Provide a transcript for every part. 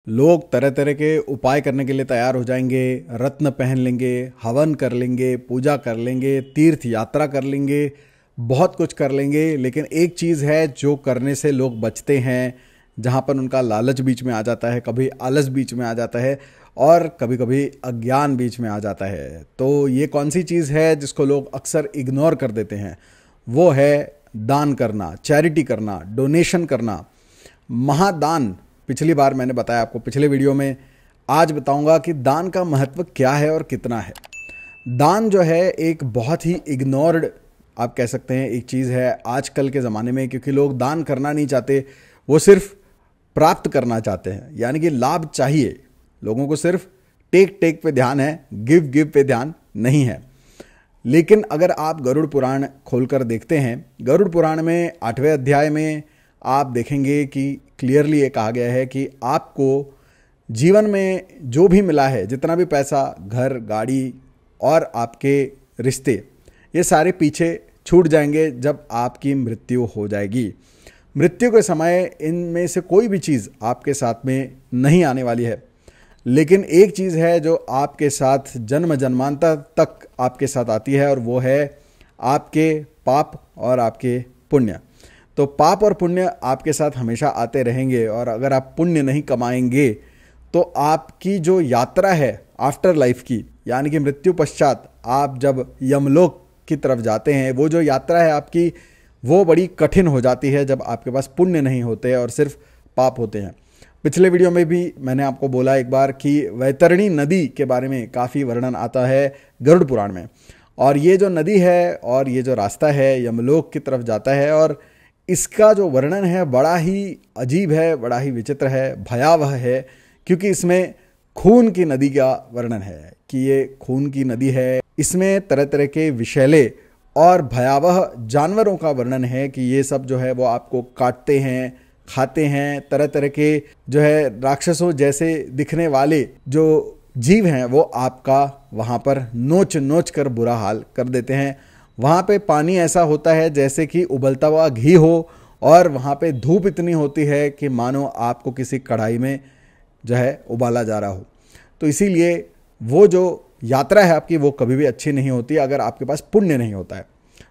लोग तरह तरह के उपाय करने के लिए तैयार हो जाएंगे। रत्न पहन लेंगे, हवन कर लेंगे, पूजा कर लेंगे, तीर्थ यात्रा कर लेंगे, बहुत कुछ कर लेंगे। लेकिन एक चीज़ है जो करने से लोग बचते हैं, जहाँ पर उनका लालच बीच में आ जाता है, कभी आलस बीच में आ जाता है और कभी कभी अज्ञान बीच में आ जाता है। तो ये कौन सी चीज़ है जिसको लोग अक्सर इग्नोर कर देते हैं? वो है दान करना, चैरिटी करना, डोनेशन करना, महादान। पिछली बार मैंने बताया आपको पिछले वीडियो में, आज बताऊंगा कि दान का महत्व क्या है और कितना है। दान जो है एक बहुत ही इग्नोर्ड, आप कह सकते हैं, एक चीज़ है आजकल के ज़माने में, क्योंकि लोग दान करना नहीं चाहते, वो सिर्फ प्राप्त करना चाहते हैं। यानी कि लाभ चाहिए लोगों को, सिर्फ टेक पे ध्यान है, गिव पे ध्यान नहीं है। लेकिन अगर आप गरुड़ पुराण खोलकर देखते हैं, गरुड़ पुराण में 8वें अध्याय में आप देखेंगे कि क्लियरली ये कहा गया है कि आपको जीवन में जो भी मिला है, जितना भी पैसा, घर, गाड़ी और आपके रिश्ते, ये सारे पीछे छूट जाएंगे जब आपकी मृत्यु हो जाएगी। मृत्यु के समय इनमें से कोई भी चीज़ आपके साथ में नहीं आने वाली है। लेकिन एक चीज़ है जो आपके साथ जन्म जन्मांतर तक आपके साथ आती है, और वो है आपके पाप और आपके पुण्य। तो पाप और पुण्य आपके साथ हमेशा आते रहेंगे, और अगर आप पुण्य नहीं कमाएंगे तो आपकी जो यात्रा है आफ्टर लाइफ की, यानी कि मृत्यु पश्चात आप जब यमलोक की तरफ जाते हैं, वो जो यात्रा है आपकी, वो बड़ी कठिन हो जाती है जब आपके पास पुण्य नहीं होते और सिर्फ पाप होते हैं। पिछले वीडियो में भी मैंने आपको बोला एक बार कि वैतरणी नदी के बारे में काफ़ी वर्णन आता है गरुड़ पुराण में, और ये जो नदी है और ये जो रास्ता है यमलोक की तरफ जाता है, और इसका जो वर्णन है बड़ा ही अजीब है, बड़ा ही विचित्र है, भयावह है, क्योंकि इसमें खून की नदी का वर्णन है कि ये खून की नदी है। इसमें तरह तरह के विषैले और भयावह जानवरों का वर्णन है कि ये सब जो है वो आपको काटते हैं, खाते हैं। तरह तरह के जो है राक्षसों जैसे दिखने वाले जो जीव हैं वो आपका वहाँ पर नोच नोच कर बुरा हाल कर देते हैं। वहाँ पे पानी ऐसा होता है जैसे कि उबलता हुआ घी हो, और वहाँ पे धूप इतनी होती है कि मानो आपको किसी कढ़ाई में जो है उबाला जा रहा हो। तो इसीलिए वो जो यात्रा है आपकी, वो कभी भी अच्छी नहीं होती अगर आपके पास पुण्य नहीं होता है।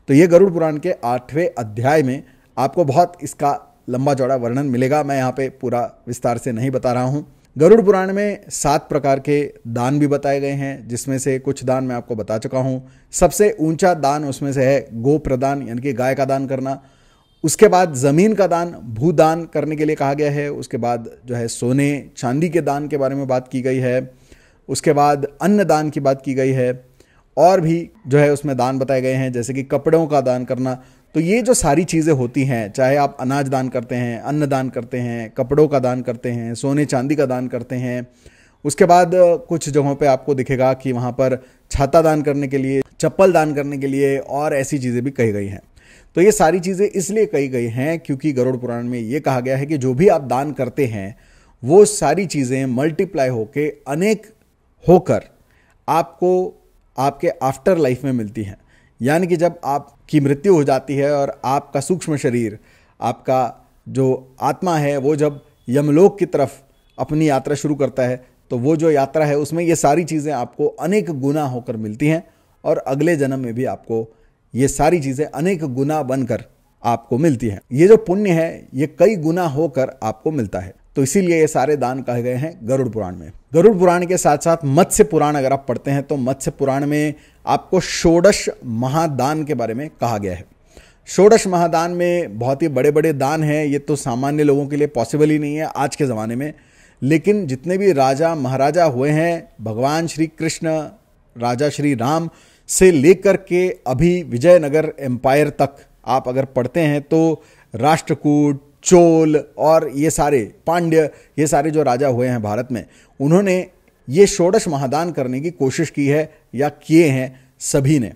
तो ये गरुड़ पुराण के 8वें अध्याय में आपको बहुत इसका लंबा चौड़ा वर्णन मिलेगा। मैं यहाँ पे पूरा विस्तार से नहीं बता रहा हूँ। गरुड़ पुराण में 7 प्रकार के दान भी बताए गए हैं, जिसमें से कुछ दान मैं आपको बता चुका हूँ। सबसे ऊंचा दान उसमें से है गो प्रदान, यानी कि गाय का दान करना। उसके बाद ज़मीन का दान, भूदान करने के लिए कहा गया है। उसके बाद जो है सोने चांदी के दान के बारे में बात की गई है। उसके बाद अन्न दान की बात की गई है, और भी जो है उसमें दान बताए गए हैं, जैसे कि कपड़ों का दान करना। तो ये जो सारी चीज़ें होती हैं, चाहे आप अनाज दान करते हैं, अन्न दान करते हैं, कपड़ों का दान करते हैं, सोने चांदी का दान करते हैं। उसके बाद कुछ जगहों पे आपको दिखेगा कि वहाँ पर छाता दान करने के लिए, चप्पल दान करने के लिए और ऐसी चीज़ें भी कही गई हैं। तो ये सारी चीज़ें इसलिए कही गई हैं क्योंकि गरुड़ पुराण में ये कहा गया है कि जो भी आप दान करते हैं वो सारी चीज़ें मल्टीप्लाई होके, अनेक होकर आपको आपके आफ्टर लाइफ में मिलती हैं। यानी कि जब आपकी मृत्यु हो जाती है और आपका सूक्ष्म शरीर, आपका जो आत्मा है, वो जब यमलोक की तरफ अपनी यात्रा शुरू करता है, तो वो जो यात्रा है उसमें ये सारी चीज़ें आपको अनेक गुना होकर मिलती हैं, और अगले जन्म में भी आपको ये सारी चीज़ें अनेक गुना बनकर आपको मिलती हैं। ये जो पुण्य है ये कई गुना होकर आपको मिलता है। तो इसीलिए ये सारे दान कहे गए हैं गरुड़ पुराण में। गरुड़ पुराण के साथ साथ मत्स्य पुराण अगर आप पढ़ते हैं तो मत्स्य पुराण में आपको षोडश महादान के बारे में कहा गया है। षोडश महादान में बहुत ही बड़े बड़े दान हैं। ये तो सामान्य लोगों के लिए पॉसिबल ही नहीं है आज के ज़माने में, लेकिन जितने भी राजा महाराजा हुए हैं, भगवान श्री कृष्ण, राजा श्री राम से लेकर के अभी विजयनगर एम्पायर तक आप अगर पढ़ते हैं तो राष्ट्रकूट, चोल और ये सारे पांड्य, ये सारे जो राजा हुए हैं भारत में, उन्होंने ये षोडश महादान करने की कोशिश की है या किए हैं सभी ने।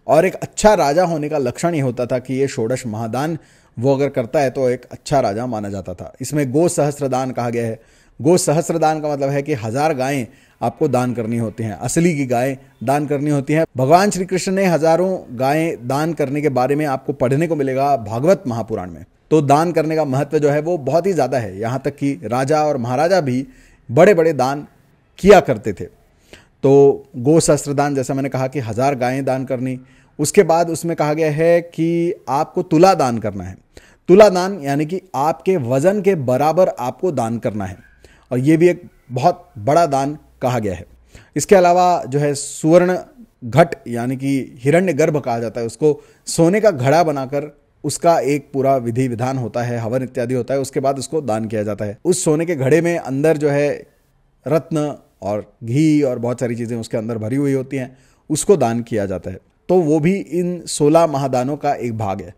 और एक अच्छा राजा होने का लक्षण ये होता था कि ये षोडश महादान वो अगर करता है तो एक अच्छा राजा माना जाता था। इसमें गो सहस्त्रदान कहा गया है। गो सहस्त्रदान का मतलब है कि 1000 गायें आपको दान करनी होती हैं, असली की गायें दान करनी होती हैं। भगवान श्री कृष्ण ने हजारों गायें दान करने के बारे में आपको पढ़ने को मिलेगा भागवत महापुराण में। तो दान करने का महत्व जो है वो बहुत ही ज़्यादा है। यहाँ तक कि राजा और महाराजा भी बड़े बड़े दान किया करते थे। तो गो सहस्त्र दान, जैसा मैंने कहा कि 1000 गायें दान करनी। उसके बाद उसमें कहा गया है कि आपको तुला दान करना है। तुला दान यानी कि आपके वजन के बराबर आपको दान करना है, और ये भी एक बहुत बड़ा दान कहा गया है। इसके अलावा जो है सुवर्ण घट यानी कि हिरण्य गर्भ कहा जाता है, उसको सोने का घड़ा बनाकर उसका एक पूरा विधि विधान होता है, हवन इत्यादि होता है, उसके बाद उसको दान किया जाता है। उस सोने के घड़े में अंदर जो है रत्न और घी और बहुत सारी चीज़ें उसके अंदर भरी हुई होती हैं, उसको दान किया जाता है। तो वो भी इन 16 महादानों का एक भाग है।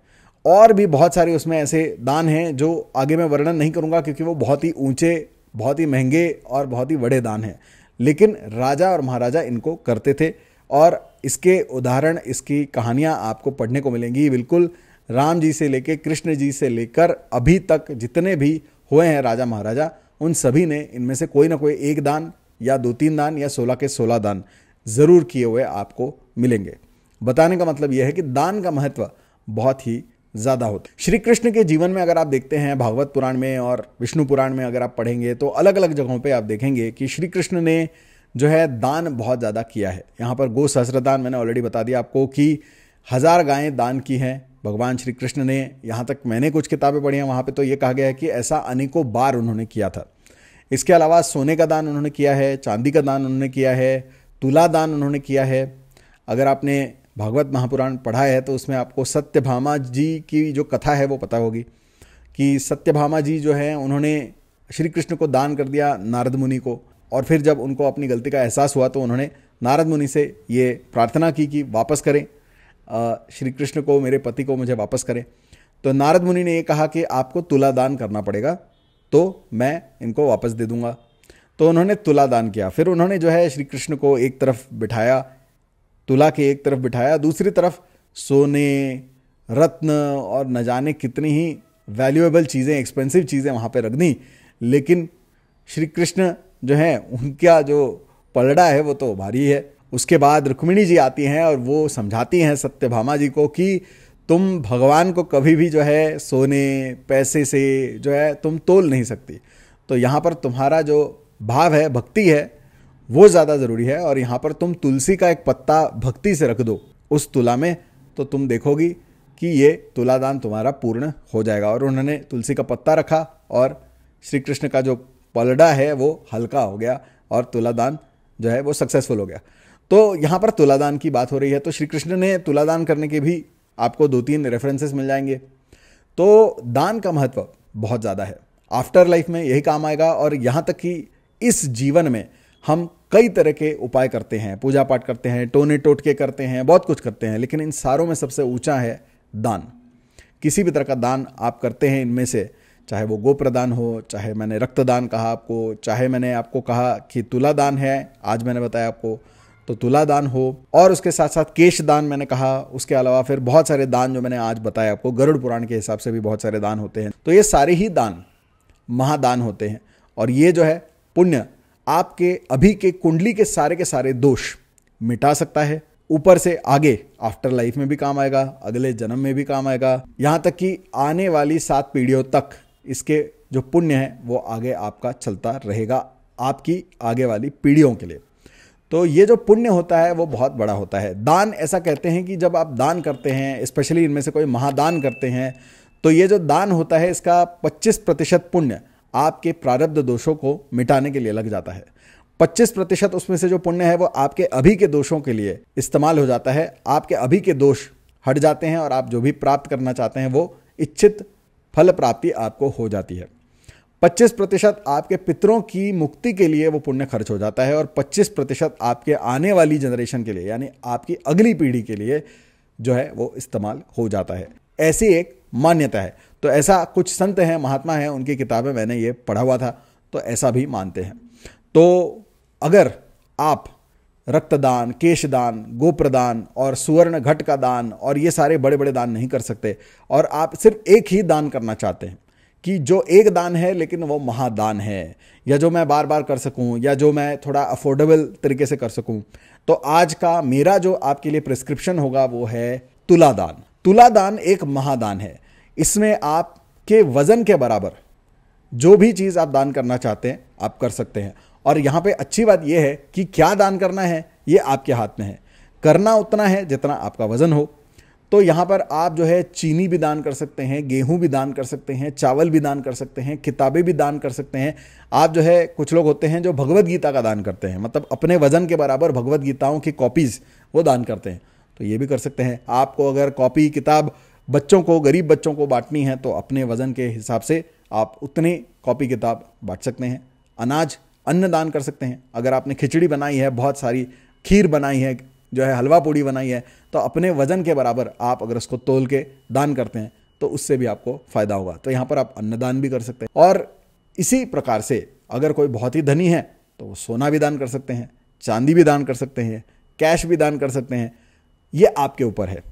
और भी बहुत सारे उसमें ऐसे दान हैं जो आगे मैं वर्णन नहीं करूंगा, क्योंकि वो बहुत ही ऊंचे, बहुत ही महंगे और बहुत ही बड़े दान हैं, लेकिन राजा और महाराजा इनको करते थे। और इसके उदाहरण, इसकी कहानियां आपको पढ़ने को मिलेंगी। बिल्कुल राम जी से लेकर, कृष्ण जी से लेकर अभी तक जितने भी हुए हैं राजा महाराजा, उन सभी ने इनमें से कोई ना कोई एक दान या 2-3 दान या 16 के 16 दान जरूर किए हुए आपको मिलेंगे। बताने का मतलब यह है कि दान का महत्व बहुत ही ज्यादा होता है। श्री कृष्ण के जीवन में अगर आप देखते हैं, भागवत पुराण में और विष्णु पुराण में अगर आप पढ़ेंगे, तो अलग अलग जगहों पे आप देखेंगे कि श्री कृष्ण ने जो है दान बहुत ज़्यादा किया है। यहाँ पर गो सहस्त्र दान मैंने ऑलरेडी बता दिया आपको कि 1000 गायें दान की हैं भगवान श्री कृष्ण ने। यहाँ तक मैंने कुछ किताबें पढ़ी हैं, वहाँ पे तो ये कहा गया है कि ऐसा अनेकों बार उन्होंने किया था। इसके अलावा सोने का दान उन्होंने किया है, चांदी का दान उन्होंने किया है, तुला दान उन्होंने किया है। अगर आपने भागवत महापुराण पढ़ा है तो उसमें आपको सत्यभामा जी की जो कथा है वो पता होगी कि सत्यभामा जी जो है उन्होंने श्री कृष्ण को दान कर दिया नारद मुनि को, और फिर जब उनको अपनी गलती का एहसास हुआ तो उन्होंने नारद मुनि से ये प्रार्थना की कि वापस करें श्री कृष्ण को, मेरे पति को मुझे वापस करें। तो नारद मुनि ने ये कहा कि आपको तुला दान करना पड़ेगा, तो मैं इनको वापस दे दूंगा। तो उन्होंने तुला दान किया। फिर उन्होंने जो है श्री कृष्ण को एक तरफ बिठाया, तुला के एक तरफ बिठाया, दूसरी तरफ सोने, रत्न और न जाने कितनी ही वैल्यूएबल चीज़ें, एक्सपेंसिव चीज़ें वहाँ पे रख दी। लेकिन श्री कृष्ण जो है उनका जो पलड़ा है वो तो भारी है। उसके बाद रुक्मिणी जी आती हैं और वो समझाती हैं सत्यभामा जी को कि तुम भगवान को कभी भी जो है सोने पैसे से जो है तुम तोल नहीं सकती। तो यहाँ पर तुम्हारा जो भाव है, भक्ति है, वो ज़्यादा ज़रूरी है। और यहाँ पर तुम तुलसी का एक पत्ता भक्ति से रख दो उस तुला में, तो तुम देखोगी कि ये तुला दान तुम्हारा पूर्ण हो जाएगा। और उन्होंने तुलसी का पत्ता रखा और श्री कृष्ण का जो पलड़ा है वो हल्का हो गया और तुला दान जो है वो सक्सेसफुल हो गया। तो यहाँ पर तुला दान की बात हो रही है, तो श्री कृष्ण ने तुला दान करने के भी आपको 2-3 रेफरेंसेस मिल जाएंगे। तो दान का महत्व बहुत ज़्यादा है, आफ्टर लाइफ में यही काम आएगा। और यहाँ तक कि इस जीवन में हम कई तरह के उपाय करते हैं, पूजा पाठ करते हैं, टोने टोटके करते हैं, बहुत कुछ करते हैं, लेकिन इन सारों में सबसे ऊंचा है दान। किसी भी तरह का दान आप करते हैं इनमें से, चाहे वो गोप्रदान हो, चाहे मैंने रक्तदान कहा आपको, चाहे मैंने आपको कहा कि तुला दान है, आज मैंने बताया आपको, तो तुला दान हो, और उसके साथ साथ केश दान मैंने कहा। उसके अलावा फिर बहुत सारे दान जो मैंने आज बताया आपको, गरुड़ पुराण के हिसाब से भी बहुत सारे दान होते हैं। तो ये सारे ही दान महादान होते हैं, और ये जो है पुण्य आपके अभी के कुंडली के सारे दोष मिटा सकता है। ऊपर से आगे आफ्टर लाइफ में भी काम आएगा, अगले जन्म में भी काम आएगा, यहाँ तक कि आने वाली 7 पीढ़ियों तक इसके जो पुण्य है वो आगे आपका चलता रहेगा, आपकी आगे वाली पीढ़ियों के लिए। तो ये जो पुण्य होता है वो बहुत बड़ा होता है। दान, ऐसा कहते हैं कि जब आप दान करते हैं, स्पेशली इनमें से कोई महादान करते हैं, तो ये जो दान होता है इसका 25% पुण्य आपके प्रारब्ध दोषों को मिटाने के लिए लग जाता है। 25% उसमें से जो पुण्य है वो आपके अभी के दोषों के लिए इस्तेमाल हो जाता है। आपके अभी के दोष हट जाते हैं और आप जो भी प्राप्त करना चाहते हैं वो इच्छित फल प्राप्ति आपको हो जाती है। 25% आपके पितरों की मुक्ति के लिए वो पुण्य खर्च हो जाता है, और 25% आपके आने वाली जनरेशन के लिए, यानी आपकी अगली पीढ़ी के लिए जो है वो इस्तेमाल हो जाता है। ऐसी एक मान्यता है। तो ऐसा कुछ संत हैं, महात्मा हैं, उनकी किताबें मैंने ये पढ़ा हुआ था, तो ऐसा भी मानते हैं। तो अगर आप रक्तदान, केशदान, गोप्रदान और सुवर्ण घट का दान और ये सारे बड़े बड़े दान नहीं कर सकते, और आप सिर्फ एक ही दान करना चाहते हैं कि जो एक दान है लेकिन वो महादान है, या जो मैं बार बार कर सकूं, या जो मैं थोड़ा अफोर्डेबल तरीके से कर सकूं, तो आज का मेरा जो आपके लिए प्रिस्क्रिप्शन होगा वो है तुला दान। तुला दान एक महादान है। इसमें आपके वजन के बराबर जो भी चीज़ आप दान करना चाहते हैं आप कर सकते हैं। और यहाँ पे अच्छी बात यह है कि क्या दान करना है ये आपके हाथ में है, करना उतना है जितना आपका वजन हो। तो यहाँ पर आप जो है चीनी भी दान कर सकते हैं, गेहूं भी दान कर सकते हैं, चावल भी दान कर सकते हैं, किताबें भी दान कर सकते हैं। आप जो है, कुछ लोग होते हैं जो भगवत गीता का दान करते हैं, मतलब अपने वजन के बराबर भगवत गीताओं की कॉपीज वो दान करते हैं, तो ये भी कर सकते हैं। आपको अगर कॉपी किताब बच्चों को, गरीब बच्चों को बांटनी है तो अपने वजन के हिसाब से आप उतनी कॉपी किताब बांट सकते हैं। अनाज, अन्न दान कर सकते हैं। अगर आपने खिचड़ी बनाई है, बहुत सारी खीर बनाई है, जो है हलवा पूड़ी बनाई है, तो अपने वजन के बराबर आप अगर उसको तोल के दान करते हैं तो उससे भी आपको फायदा होगा। तो यहाँ पर आप अन्नदान भी कर सकते हैं। और इसी प्रकार से अगर कोई बहुत ही धनी है तो वो सोना भी दान कर सकते हैं, चांदी भी दान कर सकते हैं, कैश भी दान कर सकते हैं। ये आपके ऊपर है,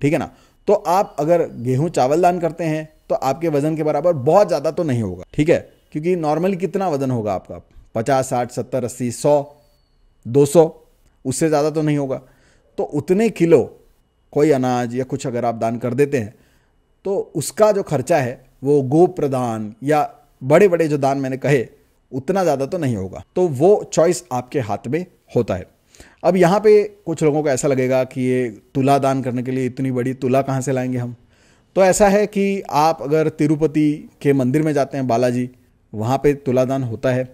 ठीक है ना। तो आप अगर गेहूं चावल दान करते हैं तो आपके वजन के बराबर बहुत ज़्यादा तो नहीं होगा, ठीक है, क्योंकि नॉर्मली कितना वजन होगा आपका, 50, 60, 70, 80, 100, 200, उससे ज़्यादा तो नहीं होगा। तो उतने किलो कोई अनाज या कुछ अगर आप दान कर देते हैं तो उसका जो खर्चा है वो गो प्रदान या बड़े बड़े जो दान मैंने कहे उतना ज़्यादा तो नहीं होगा। तो वो चॉइस आपके हाथ में होता है। अब यहाँ पे कुछ लोगों को ऐसा लगेगा कि ये तुला दान करने के लिए इतनी बड़ी तुला कहाँ से लाएंगे हम। तो ऐसा है कि आप अगर तिरुपति के मंदिर में जाते हैं, बालाजी, वहाँ पे तुला दान होता है।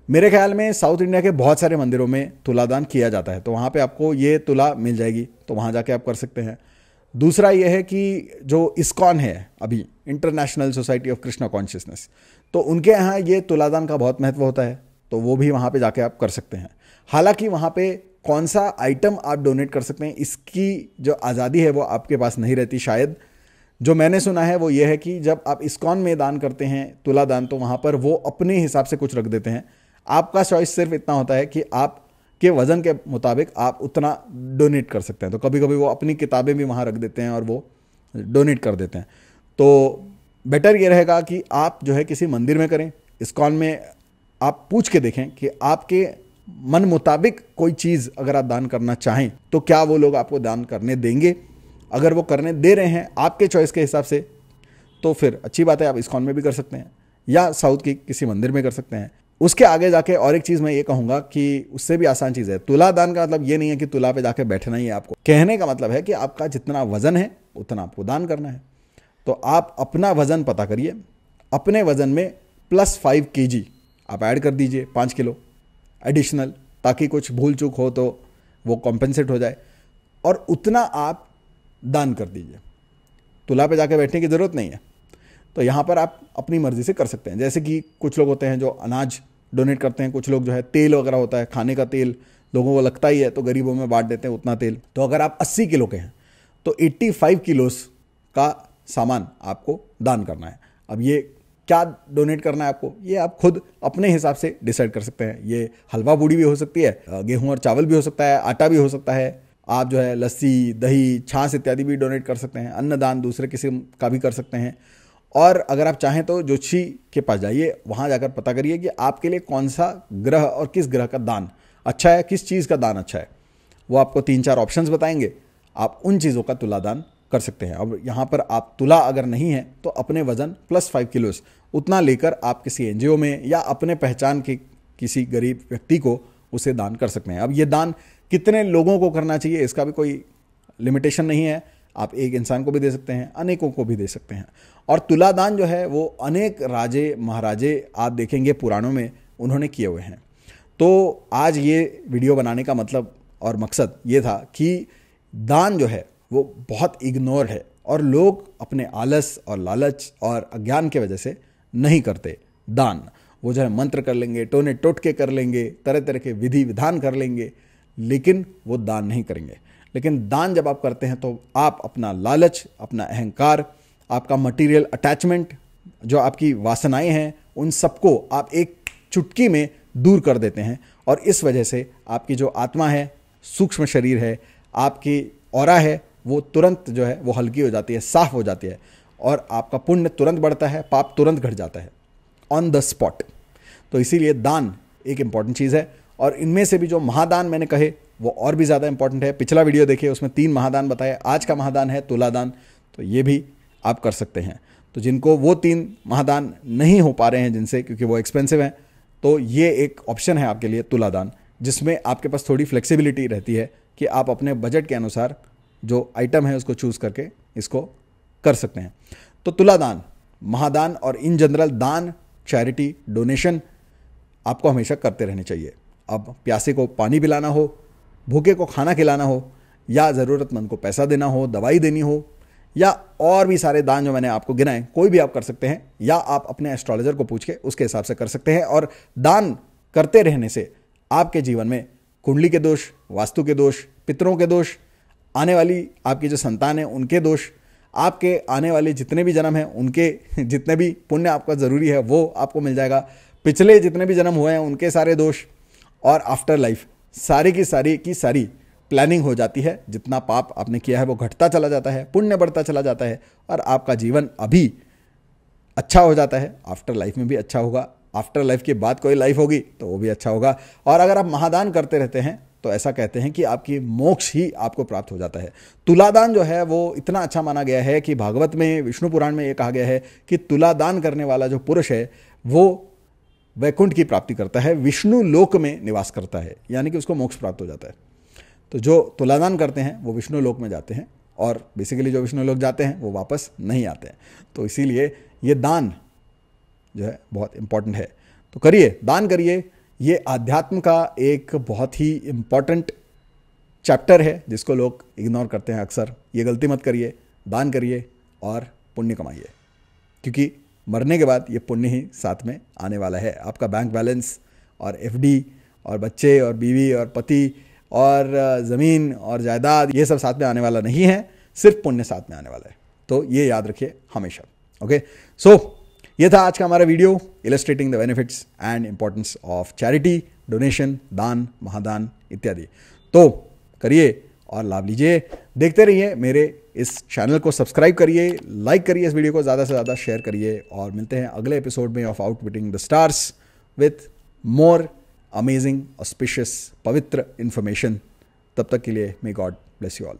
मेरे ख्याल में साउथ इंडिया के बहुत सारे मंदिरों में तुला दान किया जाता है, तो वहाँ पे आपको ये तुला मिल जाएगी, तो वहाँ जाके आप कर सकते हैं। दूसरा ये है कि जो इस्कॉन है अभी, international society of Krishna consciousness, तो उनके यहाँ ये तुला दान का बहुत महत्व होता है, तो वो भी वहाँ पे जाके आप कर सकते हैं। हालांकि वहाँ पे कौन सा आइटम आप डोनेट कर सकते हैं इसकी जो आज़ादी है वो आपके पास नहीं रहती शायद। जो मैंने सुना है वो ये है कि जब आप इस्कॉन में दान करते हैं तुला दान, तो वहाँ पर वो अपने हिसाब से कुछ रख देते हैं। आपका चॉइस सिर्फ इतना होता है कि आपके वज़न के मुताबिक आप उतना डोनेट कर सकते हैं। तो कभी कभी वो अपनी किताबें भी वहाँ रख देते हैं और वो डोनेट कर देते हैं। तो बेटर ये रहेगा कि आप जो है किसी मंदिर में करें, इस्कॉन में आप पूछ के देखें कि आपके मन मुताबिक कोई चीज़ अगर आप दान करना चाहें तो क्या वो लोग आपको दान करने देंगे। अगर वो करने दे रहे हैं आपके चॉइस के हिसाब से तो फिर अच्छी बात है, आप इस्कॉन में भी कर सकते हैं या साउथ की किसी मंदिर में कर सकते हैं। उसके आगे जाके और एक चीज़ मैं ये कहूँगा कि उससे भी आसान चीज़ है। तुला दान का मतलब ये नहीं है कि तुला पे जाके बैठना ही है आपको। कहने का मतलब है कि आपका जितना वज़न है उतना आपको दान करना है। तो आप अपना वज़न पता करिए, अपने वज़न में +5 kg आप ऐड कर दीजिए, 5 किलो एडिशनल, ताकि कुछ भूल चूक हो तो वो कॉम्पेंसेट हो जाए, और उतना आप दान कर दीजिए। तुला पे जाके बैठने की ज़रूरत नहीं है। तो यहाँ पर आप अपनी मर्ज़ी से कर सकते हैं। जैसे कि कुछ लोग होते हैं जो अनाज डोनेट करते हैं, कुछ लोग जो है तेल वगैरह होता है, खाने का तेल लोगों को लगता ही है तो गरीबों में बांट देते हैं उतना तेल। तो अगर आप 80 किलो के हैं तो 85 किलोस का सामान आपको दान करना है। अब ये क्या डोनेट करना है आपको, ये आप खुद अपने हिसाब से डिसाइड कर सकते हैं। ये हलवा पूड़ी भी हो सकती है, गेहूं और चावल भी हो सकता है, आटा भी हो सकता है। आप जो है लस्सी, दही, छाछ इत्यादि भी डोनेट कर सकते हैं। अन्नदान दूसरे किसी का भी कर सकते हैं। और अगर आप चाहें तो जोशी के पास जाइए, वहाँ जाकर पता करिए कि आपके लिए कौन सा ग्रह और किस ग्रह का दान अच्छा है, किस चीज़ का दान अच्छा है। वो आपको 3-4 ऑप्शंस बताएंगे, आप उन चीज़ों का तुला दान कर सकते हैं। अब यहाँ पर आप तुला अगर नहीं है तो अपने वज़न +5 किलोस उतना लेकर आप किसी एनजीओ में या अपने पहचान के किसी गरीब व्यक्ति को उसे दान कर सकते हैं। अब ये दान कितने लोगों को करना चाहिए इसका भी कोई लिमिटेशन नहीं है। आप एक इंसान को भी दे सकते हैं, अनेकों को भी दे सकते हैं। और तुला दान जो है वो अनेक राजे महाराजे आप देखेंगे पुराणों में उन्होंने किए हुए हैं। तो आज ये वीडियो बनाने का मतलब और मकसद ये था कि दान जो है वो बहुत इग्नोर्ड है और लोग अपने आलस और लालच और अज्ञान के वजह से नहीं करते दान। वो जो है मंत्र कर लेंगे, टोने टोटके कर लेंगे, तरह तरह के विधि विधान कर लेंगे, लेकिन वो दान नहीं करेंगे। लेकिन दान जब आप करते हैं तो आप अपना लालच, अपना अहंकार, आपका मटेरियल अटैचमेंट, जो आपकी वासनाएं हैं, उन सबको आप एक चुटकी में दूर कर देते हैं। और इस वजह से आपकी जो आत्मा है, सूक्ष्म शरीर है, आपकी ऑरा है, वो तुरंत जो है वो हल्की हो जाती है, साफ हो जाती है, और आपका पुण्य तुरंत बढ़ता है, पाप तुरंत घट जाता है ऑन द स्पॉट। तो इसीलिए दान एक इम्पॉर्टेंट चीज़ है। और इनमें से भी जो महादान मैंने कहे वो और भी ज़्यादा इंपॉर्टेंट है। पिछला वीडियो देखिए, उसमें 3 महादान बताए। आज का महादान है तुला दान, तो ये भी आप कर सकते हैं। तो जिनको वो 3 महादान नहीं हो पा रहे हैं जिनसे, क्योंकि वो एक्सपेंसिव हैं, तो ये एक ऑप्शन है आपके लिए तुलादान, जिसमें आपके पास थोड़ी फ्लेक्सिबिलिटी रहती है कि आप अपने बजट के अनुसार जो आइटम है उसको चूज करके इसको कर सकते हैं। तो तुलादान, महादान और इन जनरल दान, चैरिटी, डोनेशन आपको हमेशा करते रहने चाहिए। अब प्यासे को पानी पिलाना हो, भूखे को खाना खिलाना हो, या ज़रूरतमंद को पैसा देना हो, दवाई देनी हो, या और भी सारे दान जो मैंने आपको गिनाए, कोई भी आप कर सकते हैं, या आप अपने एस्ट्रोलॉजर को पूछ के उसके हिसाब से कर सकते हैं। और दान करते रहने से आपके जीवन में कुंडली के दोष, वास्तु के दोष, पितरों के दोष, आने वाली आपकी जो संतान है उनके दोष, आपके आने वाले जितने भी जन्म हैं उनके जितने भी पुण्य आपका ज़रूरी है वो आपको मिल जाएगा, पिछले जितने भी जन्म हुए हैं उनके सारे दोष, और आफ्टर लाइफ सारी की सारी प्लानिंग हो जाती है। जितना पाप आपने किया है वो घटता चला जाता है, पुण्य बढ़ता चला जाता है, और आपका जीवन अभी अच्छा हो जाता है, आफ्टर लाइफ में भी अच्छा होगा, आफ्टर लाइफ के बाद कोई लाइफ होगी तो वो भी अच्छा होगा। और अगर आप महादान करते रहते हैं तो ऐसा कहते हैं कि आपकी मोक्ष ही आपको प्राप्त हो जाता है। तुलादान जो है वो इतना अच्छा माना गया है कि भागवत में, विष्णु पुराण में ये कहा गया है कि तुलादान करने वाला जो पुरुष है वो वैकुंठ की प्राप्ति करता है, विष्णु लोक में निवास करता है, यानी कि उसको मोक्ष प्राप्त हो जाता है। तो जो तुलादान करते हैं वो विष्णु लोक में जाते हैं, और बेसिकली जो विष्णु लोक जाते हैं वो वापस नहीं आते हैं। तो इसीलिए ये दान जो है बहुत इंपॉर्टेंट है। तो करिए, दान करिए। ये अध्यात्म का एक बहुत ही इंपॉर्टेंट चैप्टर है जिसको लोग इग्नोर करते हैं अक्सर। ये गलती मत करिए, दान करिए और पुण्य कमाइए, क्योंकि मरने के बाद ये पुण्य ही साथ में आने वाला है। आपका बैंक बैलेंस और एफडी और बच्चे और बीवी और पति और ज़मीन और जायदाद ये सब साथ में आने वाला नहीं है, सिर्फ पुण्य साथ में आने वाला है। तो ये याद रखिए हमेशा। ओके, सो ये था आज का हमारा video, illustrating the benefits and importance of charity, donation, दान, महादान इत्यादि। तो करिए और लाभ लीजिए। देखते रहिए मेरे इस चैनल को, सब्सक्राइब करिए, लाइक करिए इस वीडियो को, ज़्यादा से ज़्यादा शेयर करिए, और मिलते हैं अगले एपिसोड में of outwitting the stars with more amazing auspicious पवित्र इन्फॉर्मेशन। तब तक के लिए may God bless you all.